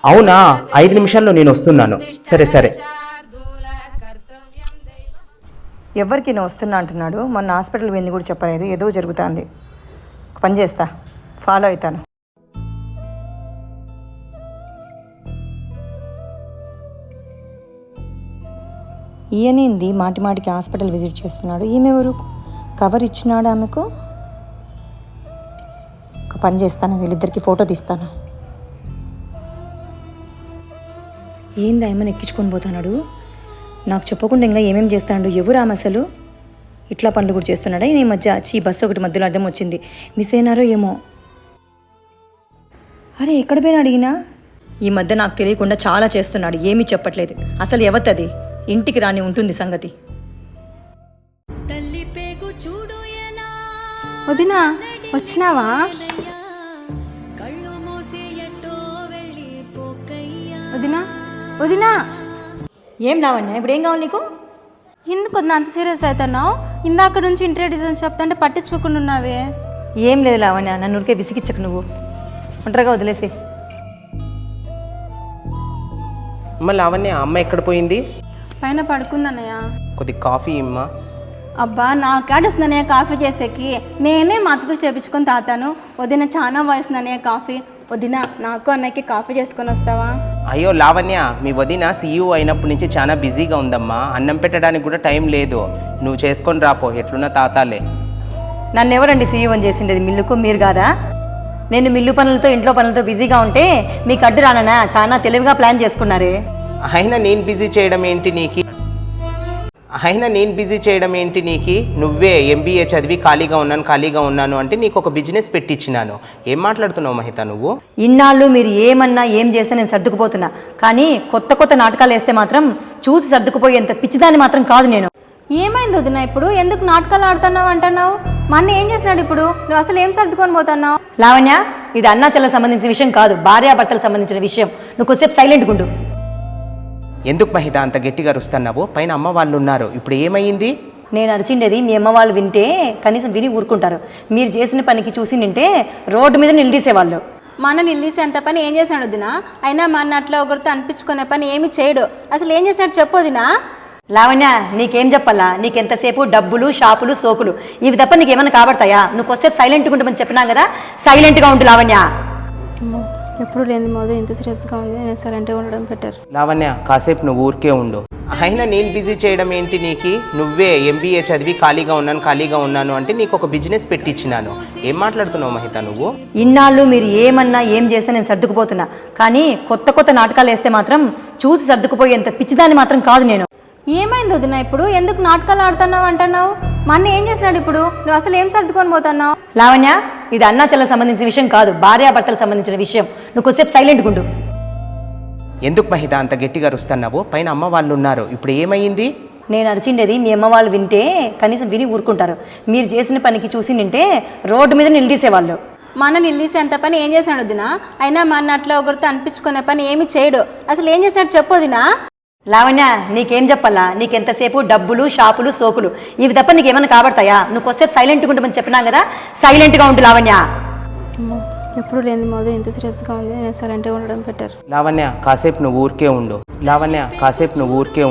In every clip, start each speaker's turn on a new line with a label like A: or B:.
A: అవునా, 5 నిమిషాల్లో నేను వస్తున్నాను. సరే సరే.
B: ఎవరికి నేను వస్తున్నా అంటున్నాడు. మొన్న హాస్పిటల్ వెళ్ళి కూడా చెప్పలేదు. ఏదో జరుగుతుంది. పని చేస్తా, ఫాలో అవుతాను. ఈయనేంది మాటి మాటికి హాస్పిటల్ విజిట్ చేస్తున్నాడు. ఈమెవరు? కవర్ ఇచ్చినాడు ఆమెకు. ఒక పని చేస్తాను, వీళ్ళిద్దరికి ఫోటో తీస్తాను. ఏంది ఏమని ఎక్కించుకొని పోతున్నాడు? నాకు చెప్పకుండా ఇంకా ఏమేమి చేస్తున్నాడు? ఎవరు ఆమె అసలు? ఇట్లా పనులు కూడా చేస్తున్నాడా? ఈ మధ్య బస్సు ఒకటి మధ్యలో అర్థం వచ్చింది. మిస్ అయినారో ఏమో. అరే ఎక్కడ పోయినా అడిగినా? ఈ మధ్య నాకు తెలియకుండా చాలా చేస్తున్నాడు. ఏమీ చెప్పట్లేదు. అసలు ఎవతది? ఇంటికి రాని ఉంటుంది సంగతి.
C: వదినా వచ్చినావా? వదినా వదినా
B: ఏం రావన్నా? ఇప్పుడు ఏం కావాలి నీకు?
C: ఎందుకు వదినా అంత సీరియస్ అవుతున్నావు? ఇందాక నుంచి ఇంటీరియర్ డిజైన్స్ చెప్తాంటే పట్టించుకోకుండా ఉన్నావే.
B: ఏం లేదు లావణ్య, నన్ను ఊరికే విసిగిచ్చకు. నువ్వు ఒంటరిగా వదిలేసి.
A: అమ్మ లావణ్య, అమ్మ ఎక్కడ పోయింది?
C: పైన పడుకుందన్నయ్య.
A: కొద్ది కాఫీ ఇమ్మా.
C: అబ్బా నాకేడొస్తుందన్నయ్య కాఫీ చేసేకి. నేనే మా అత్తతో చేపించుకొని తాతాను. వదిన చాలా వయసుందన్నయ్య కాఫీ. వదిన నాకు అన్నయ్యకి కాఫీ చేసుకొని వస్తావా?
A: అయ్యో లావణ్య, మీ వదిన సీఈఓ అయినప్పటి నుంచి చాలా బిజీగా ఉందమ్మా. అన్నం పెట్టడానికి కూడా టైం లేదు. నువ్వు చేసుకొని రాపో, ఎట్లున్నా తాతాలే.
B: నన్ను ఎవరండి సీఈఓని చేసిండేది? మిల్లుకు మీరు కాదా? నేను మిల్లు పనులతో ఇంట్లో పనులతో బిజీగా ఉంటే మీకు అడ్డు రానన్నా? చాలా తెలివిగా ప్లాన్ చేసుకున్నారే.
A: అయినా నేను బిజీ చేయడం ఏంటి నీకు? నువ్వే ఎంబీఏ చదివి ఖాళీగా ఉన్నాను అంటే నీకు ఒక బిజినెస్ పెట్టించినాను. ఏం మాట్లాడుతున్నావు మహిత నువ్వు?
B: ఇన్నాళ్ళు మీరు ఏమన్నా ఏం చేస్తే నేను సర్దుకుపోతున్నా. కానీ కొత్త నాటకాలు వేస్తే మాత్రం చూసి సర్దుకుపోయేంత పిచ్చిదాన్ని మాత్రం కాదు నేను.
C: ఏమైంది వదిన ఇప్పుడు? ఎందుకు నాటకాలు ఆడుతున్నావు అంటున్నావు? మా అన్న ఏం చేస్తున్నాడు ఇప్పుడు? నువ్వు అసలు ఏం సర్దుకొని పోతున్నావు?
B: లావణ్య, ఇది అన్నా చెల్లెలకు సంబంధించిన విషయం కాదు, భార్యాభర్తలకు సంబంధించిన విషయం. నువ్వు కొద్దిసేపు సైలెంట్గా ఉండు.
A: ఎందుకు మహిత అంత గట్టిగా అరుస్తున్నావు? పైన అమ్మ వాళ్ళు ఉన్నారు. ఇప్పుడు ఏమైంది?
B: నేను అరిచిండేది మీ అమ్మ వాళ్ళు వింటే కనీసం విని ఊరుకుంటారు. మీరు చేసిన పనికి చూసి నింటే రోడ్డు మీద నిలదీసేవాళ్ళు.
C: మా అన్న నిలిసేంత పని ఏం చేశాడు వదినా? అయినా మా అన్న అట్లా ఒకరితో అనిపించుకునే పని ఏమి చేయడు. అసలు ఏం చేసినట్టు చెప్పు వదినా.
B: లావణ్య, నీకేం చెప్పాలా? నీకెంతసేపు డబ్బులు, షాపులు, సోకులు ఇవి తప్ప నీకేమన్నా కాబడతాయా? నువ్వు కొద్దిసేపు సైలెంట్గా ఉండమని చెప్పినాం కదా, సైలెంట్గా ఉండు లావణ్య.
C: ఎప్పుడు లేని మోదో ఇంత సీరియస్గా ఉంది. నేను సైలెంట్గా ఉండడం బెటర్.
A: లావణ్య, కాసేపు నువ్వు ఊరికే ఉండు. అయినా నేను బిజీ చేయడం ఏంటి నీకు? నువ్వే ఎంబీఏ చదివి ఖాళీగా ఉన్నాను అంటే నీకు ఒక బిజినెస్ పెట్టించినాను. ఏం మాట్లాడుతున్నావు మహిత నువ్వు?
B: ఇన్నాళ్ళు మీరు ఏమన్నా ఏం చేస్తే నేను సర్దుకుపోతున్నా. కానీ కొత్త నాటకాలు వేస్తే మాత్రం చూసి సర్దుకుపోయేంత పిచ్చిదాన్ని మాత్రం కాదు నేను.
C: ఏమైంది వదిన ఇప్పుడు? ఎందుకు నాటకాలు ఆడుతున్నావు అంటున్నావు? మా అన్న ఏం చేస్తున్నాడు ఇప్పుడు? నువ్వు అసలు ఏం సర్దుకొని పోతున్నావు?
B: లావణ్య, ఇది అన్నా చెల్లెలకు సంబంధించిన విషయం కాదు, భార్యాభర్తలకు సంబంధించిన విషయం. నువ్వు కొద్దిసేపు సైలెంట్గా ఉండు.
A: ఎందుకు మహిత అంత గట్టిగా అరుస్తున్నావు? పైన అమ్మ వాళ్ళు ఉన్నారు. ఇప్పుడు ఏమైంది?
B: నేను అరిచిండేది మీ అమ్మ వాళ్ళు వింటే కనీసం విని ఊరుకుంటారు. మీరు చేసిన పనికి చూసి నింటే రోడ్డు మీద నిలదీసేవాళ్ళు.
C: మా అన్న నిలిసేంత పని ఏం చేశాడు వదినా? అయినా మా అన్న అట్లా ఒకరితో అనిపించుకునే పని ఏమి చేయడు. అసలు ఏం చేసినట్టు చెప్పు వదినా.
B: లావణ్య, నీకేం చెప్పాలా? నీకెంతసేపు డబ్బులు, షాపులు, సోకులు ఇవి తప్ప నీకేమన్నా కాబడతాయా? నువ్వు కొద్దిసేపు సైలెంట్గా ఉండమని చెప్పినాం కదా, సైలెంట్గా ఉండు లావణ్య.
C: ఎప్పుడు లేని మోదో ఇంత సీరియస్గా ఉంది. నేను సైలెంట్గా ఉండడం బెటర్.
A: లావణ్య, కాసేపు నువ్వు ఊరికే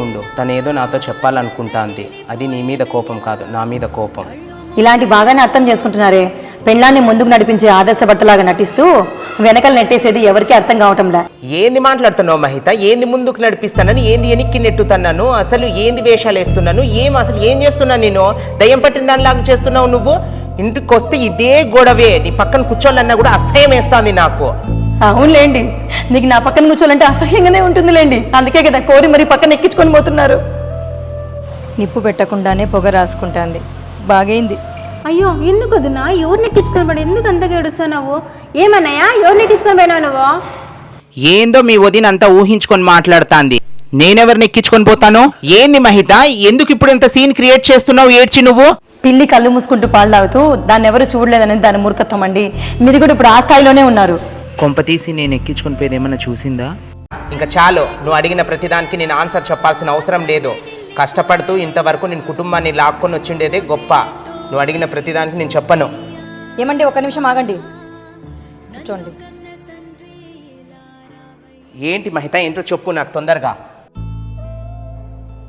A: ఉండు. తను ఏదో నాతో చెప్పాలనుకుంటాంది. అది నీ మీద కోపం కాదు, నా మీద కోపం.
B: ఇలాంటి బాగానే అర్థం చేసుకుంటున్నారే. పెళ్ళాన్ని ముందుకు నడిపించే ఆదర్శభర్తలాగా నటిస్తూ వెనకలు నెట్టేసేది ఎవరికి అర్థం కావటంలా.
A: ఏంది మాట్లాడుతున్నావు మహిత? ఏంది ముందుకు నడిపిస్తానని, ఏంది వెనక్కి నెట్టుతున్నాను? అసలు ఏంది వేషాలు వేస్తున్నాను? అసలు ఏం చేస్తున్నాను? నేను దయ్యం పట్టిన దానిలాగా చేస్తున్నావు నువ్వు. ఇంటికి వస్తే ఇదే గొడవే. నీ పక్కన కూర్చోాలన్నా కూడా అసహ్యం వేస్తుంది నాకు.
B: అవునులేండి, మీకు నా పక్కన కూర్చోాలంటే అసహ్యంగానే ఉంటుందిలేండి. అందుకే కదా కోరి మరి పక్కన ఎక్కించుకొని పోతున్నారు. నిప్పు పెట్టకుండానే పొగ రాసుకుంటాంది. బాగైంది.
C: అయ్యో ఎందుకు వదినా? ఎవరిని ఎక్కించుకొని పడి ఎందుకు అంతగా ఏడుస్తున్నావు? ఏమన్నాయా? ఎవరిని ఎక్కించుకొని పోయినావు నువ్వు?
A: ఏందో మీ వదిన అంతా ఊహించుకొని మాట్లాడుతాంది. నేనెవరిని ఎక్కించుకొని పోతాను? ఏంది మహిత, ఎందుకు ఇప్పుడు ఇంత సీన్ క్రియేట్ చేస్తున్నావు? ఏడ్చి నువ్వు.
B: పిల్లి కళ్ళు మూసుకుంటూ పాలు తాగుతూ దాన్ని ఎవరు చూడలేదని దాని మూర్ఖత్వం అండి. మీరు కూడా ఇప్పుడు ఆ స్థాయిలోనే ఉన్నారు.
A: కొంపతీసి నేను ఎక్కించుకొని పోయేది ఏమన్నా చూసిందా? ఇంకా చాలు, నువ్వు అడిగిన ప్రతిదానికి నేను ఆన్సర్ చెప్పాల్సిన అవసరం లేదు. కష్టపడుతూ ఇంతవరకు నేను కుటుంబాన్ని లాక్కొని వచ్చిండేదే గొప్ప. నువ్వు అడిగిన ప్రతిదానికి నేను చెప్పను.
B: ఏమండి ఒక్క నిమిషం ఆగండి, కూర్చోండి.
A: ఏంటి మహిత, ఏంటో చెప్పు నాకు తొందరగా.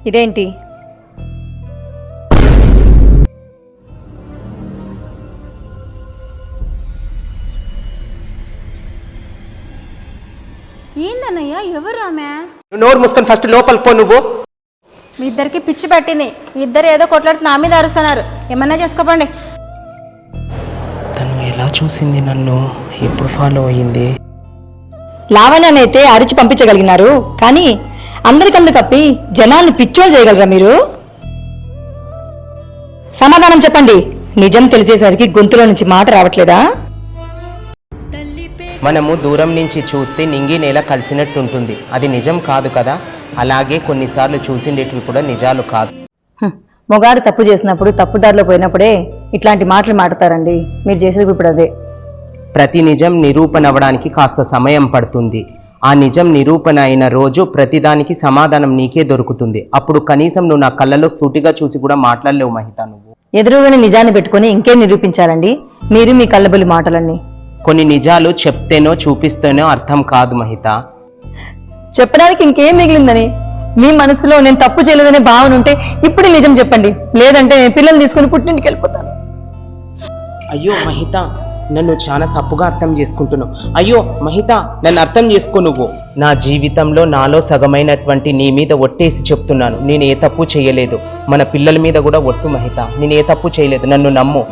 B: ఇదేంటి?
C: ఏందన్నయ్య, ఎవరు ఆమె?
A: నువ్వు నోరు మూసుకొని ఫస్ట్ లోపలికి పో. నువ్వు
C: మీ ఇద్దరికి పిచ్చి పట్టింది, మీ ఇద్దరు ఏదో కొట్లాడుతూ నా మీద అరుస్తున్నారు. ఏమన్నా చేసుకోపండి.
A: తను ఎలా చూసింది నన్ను, ఎప్పుడు ఫాలో అయ్యింది?
B: లావణ్యనైతే అరిచి పంపించగలిగినారు, కానీ అందరి కళ్ళు కప్పి జనాల్ని పిచ్చోలు చేయగలరా మీరు? సమాధానం చెప్పండి. నిజం తెలిసేసరికి గొంతులో నుంచి మాట రావట్లేదా?
A: మనము దూరం నుంచి చూస్తే నింగి నేల కలిసినట్టుంటుంది, అది నిజం కాదు కదా. అలాగే కొన్నిసార్లు చూసిండేటివి కూడా నిజాలు కాదు.
B: మొగాడు తప్పు చేసినప్పుడు తప్పుదారిలో పోయినప్పుడే ఇట్లాంటి మాటలు మాట్లాడతారండి. మీరు చేసేది ఇప్పుడు అదే.
A: ప్రతి నిజం నిరూపణ అవ్వడానికి కాస్త సమయం పడుతుంది. ఆ నిజం నిరూపణ అయిన రోజు ప్రతిదానికి సమాధానం నీకే దొరుకుతుంది. అప్పుడు కనీసం నువ్వు నా కళ్ళలో సూటిగా చూసి కూడా మాట్లాడలేవు మహిత. నువ్వు
B: ఎదురుగానే నిజాన్ని పెట్టుకుని ఇంకేం నిరూపించాలండి మీరు మీ కళ్ళబొల్లి మాటలన్నీ?
A: కొన్ని నిజాలు చెప్తేనో చూపిస్తేనో అర్థం కాదు మహిత.
B: చెప్పడానికి ఇంకేం మిగిలిందని? మీ మనసులో నేను తప్పు చేయలేదనే భావన ఉంటే ఇప్పుడు నిజం చెప్పండి, లేదంటే పిల్లలు తీసుకుని పుట్టింటికి వెళ్ళిపోతాను.
A: అయ్యో మహిత, నన్ను చాలా తప్పుగా అర్థం చేసుకుంటున్నావు. అయ్యో మహిత, నన్ను అర్థం చేసుకో. నువ్వు నా జీవితంలో నాలో సగమైనటువంటి నీ మీద ఒట్టేసి చెప్తున్నాను, నేను ఏ తప్పు చేయలేదు. మన పిల్లల మీద కూడా ఒట్టు మహిత, నేను ఏ తప్పు చేయలేదు. నన్ను నమ్ము.